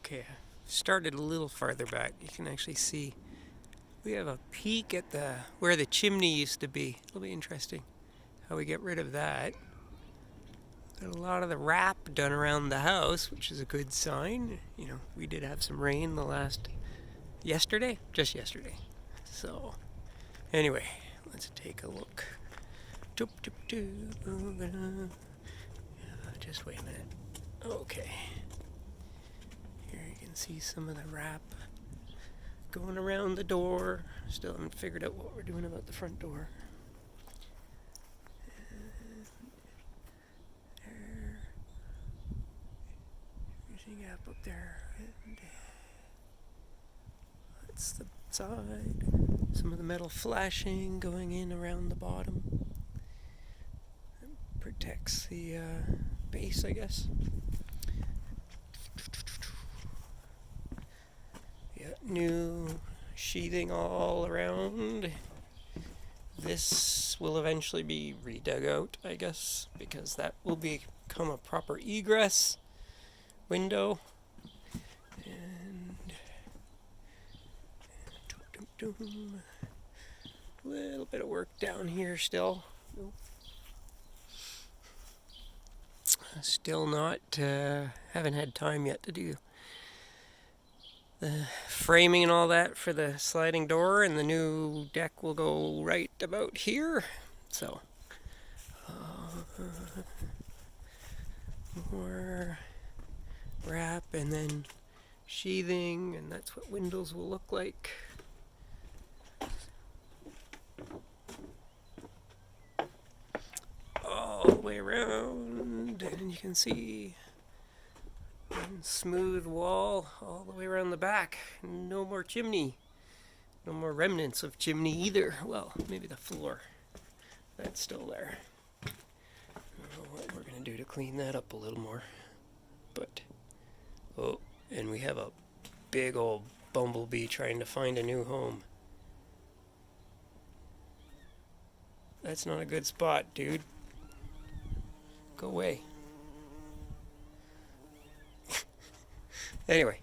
Okay, I started a little farther back. You can actually see we have a peek at the where the chimney used to be. It'll be interesting how we get rid of that. Got a lot of the wrap done around the house, which is a good sign. You know, we did have some rain just yesterday. So, anyway, let's take a look. Just wait a minute. Okay. Here you can see some of the wrap going around the door. Still haven't figured out what we're doing about the front door. And there's a gap up there. And that's the side. Some of the metal flashing going in around the bottom. It protects the base, I guess. Yeah, new sheathing all around. This will eventually be redug out, I guess, because that will become a proper egress window. And a little bit of work down here still. Still not, haven't had time yet to do the framing and all that for the sliding door, and the new deck will go right about here. So, more wrap and then sheathing, and that's what windows will look like. All the way around, and you can see smooth wall all the way around the back. No more chimney. No more remnants of chimney either. Well, maybe the floor. That's still there. I don't know what we're going to do to clean that up a little more. But, oh, and we have a big old bumblebee trying to find a new home. That's not a good spot, dude. Go away. Anyway,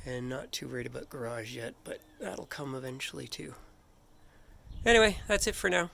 and not too worried about garage yet, but that'll come eventually too. Anyway, that's it for now.